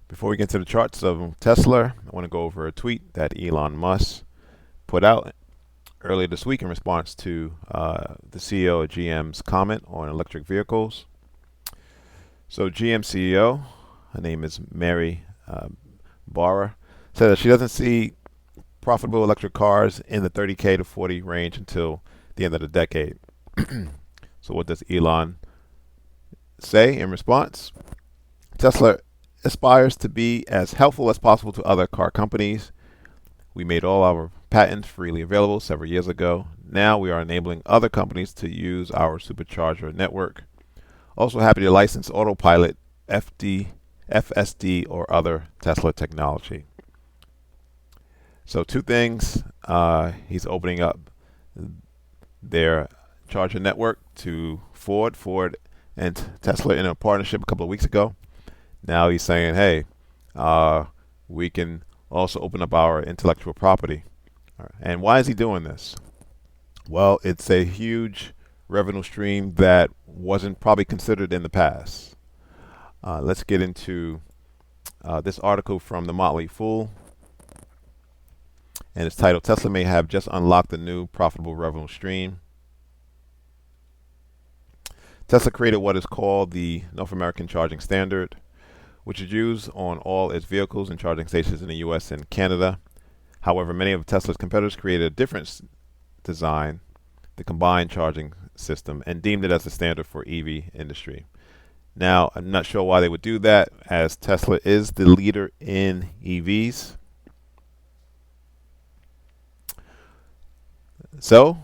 Before we get to the charts of Tesla, I want to go over a tweet that Elon Musk put out earlier this week in response to the CEO of GM's comment on electric vehicles. So GM CEO, her name is Mary Barra, said that she doesn't see profitable electric cars in the 30K to 40 range until the end of the decade. So what does Elon say in response? Tesla aspires to be as helpful as possible to other car companies. We made all our patents freely available several years ago. Now we are enabling other companies to use our supercharger network. Also happy to license autopilot, FSD, or other Tesla technology. So two things. He's opening up their charger network to Ford and Tesla in a partnership a couple of weeks ago. Now he's saying, hey, we can also open up our intellectual property. And why is he doing this? Well, it's a huge revenue stream that wasn't probably considered in the past. Let's get into this article from the Motley Fool. And it's titled, Tesla may have just unlocked a new profitable revenue stream. Tesla created what is called the North American Charging Standard, which is used on all its vehicles and charging stations in the US and Canada. However, many of Tesla's competitors created a different design, the combined charging system, and deemed it as the standard for EV industry. Now, I'm not sure why they would do that, as Tesla is the leader in EVs. So,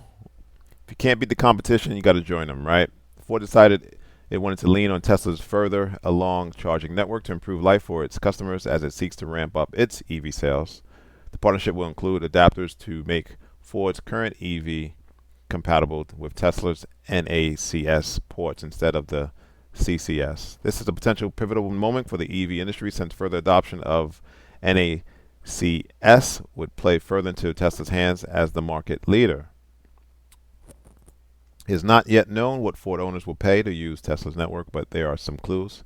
if you can't beat the competition, you got to join them, right? Ford decided it wanted to lean on Tesla's further along charging network to improve life for its customers as it seeks to ramp up its EV sales. The partnership will include adapters to make Ford's current EV compatible with Tesla's NACS ports instead of the CCS. This is a potential pivotal moment for the EV industry, since further adoption of NACS would play further into Tesla's hands as the market leader. It is not yet known what Ford owners will pay to use Tesla's network, but there are some clues.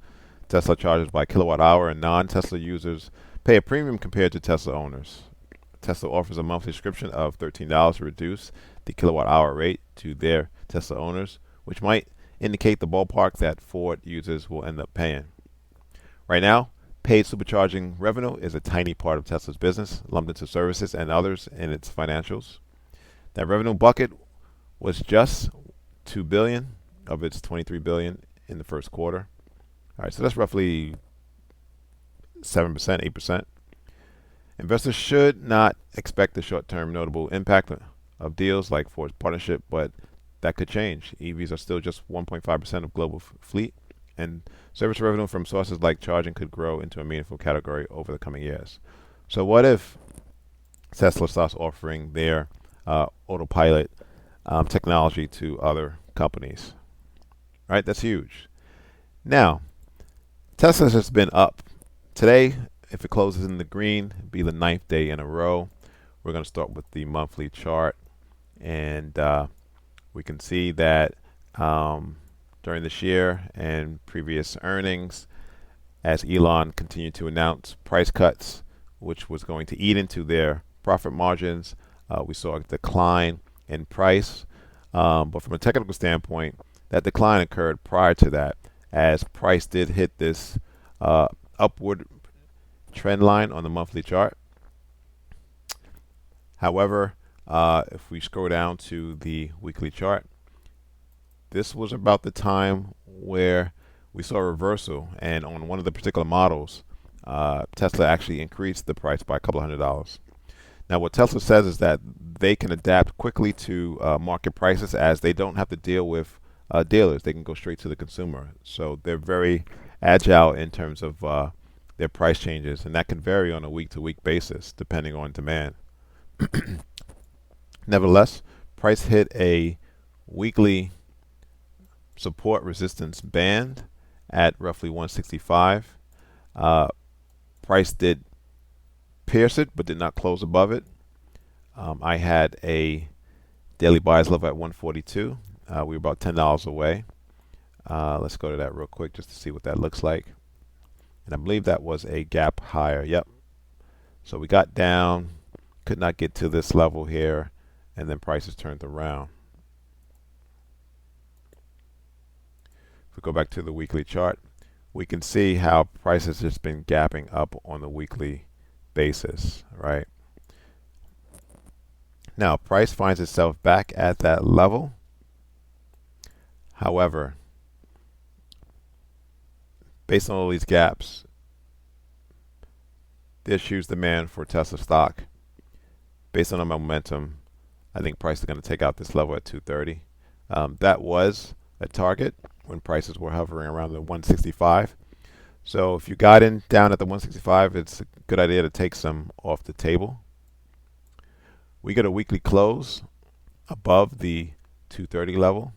Tesla charges by kilowatt hour, and non-Tesla users pay a premium compared to Tesla owners. Tesla offers a monthly subscription of $13 to reduce the kilowatt hour rate to their Tesla owners, which might indicate the ballpark that Ford users will end up paying. Right now, paid supercharging revenue is a tiny part of Tesla's business, lumped into services and others in its financials. That revenue bucket was just $2 billion of its $23 billion in the first quarter. All right, so that's roughly 7%, 8%. Investors should not expect the short-term notable impact of deals like Ford's partnership, but that could change. EVs are still just 1.5% of global fleet, and service revenue from sources like charging could grow into a meaningful category over the coming years. So what if Tesla starts offering their autopilot technology to other companies? Right, that's huge. Now, Tesla has been up. Today, if it closes in the green, it'll be the ninth day in a row. We're going to start with the monthly chart, and we can see that during this year and previous earnings, as Elon continued to announce price cuts, which was going to eat into their profit margins, we saw a decline in price. But from a technical standpoint, that decline occurred prior to that, as price did hit this upward trend line on the monthly chart. However, if we scroll down to the weekly chart, this was about the time where we saw a reversal, and on one of the particular models, Tesla actually increased the price by a couple $100. Now, what Tesla says is that they can adapt quickly to market prices, as they don't have to deal with dealers. They can go straight to the consumer. So they're very agile in terms of their price changes, and that can vary on a week-to-week basis depending on demand. Nevertheless, price hit a weekly support resistance band at roughly 165. Price did pierce it, but did not close above it. I had a daily buyers level at 142. We were about $10 away. Let's go to that real quick just to see what that looks like. and I believe that was a gap higher. Yep. So we got down, could not get to this level here, and then prices turned around. If we go back to the weekly chart, we can see how prices has been gapping up on the weekly basis, right? Now, price finds itself back at that level. However, based on all these gaps, there's huge demand for Tesla stock. Based on the momentum, I think price is going to take out this level at 230. That was a target when prices were hovering around the 165. So if you got in down at the 165, it's a good idea to take some off the table. We get a weekly close above the 230 level,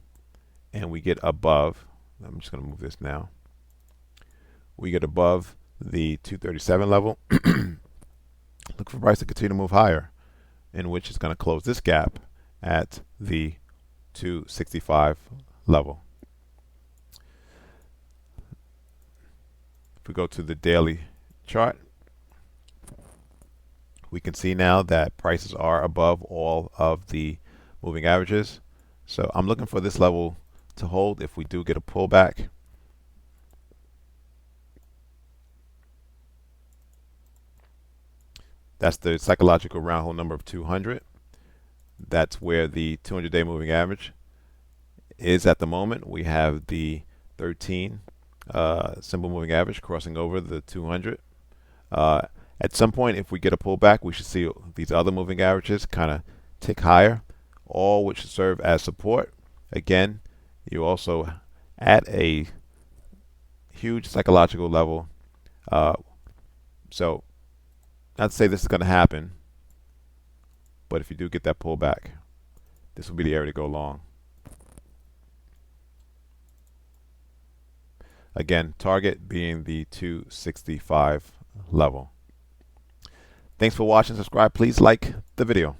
and we get above, I'm just going to move this now. We get above the 237 level. Look for price to continue to move higher, in which it's going to close this gap at the 265 level. If we go to the daily chart, we can see now that prices are above all of the moving averages. So I'm looking for this level to hold if we do get a pullback. That's the psychological round hole number of 200. That's where the 200-day moving average is at the moment. We have the 13 simple moving average crossing over the 200. At some point, if we get a pullback, we should see these other moving averages kind of tick higher, all which should serve as support. Again, you also at a huge psychological level. So not to say this is going to happen, but if you do get that pullback, this will be the area to go long. Again, target being the 265 level. Thanks for watching. Subscribe. Please like the video.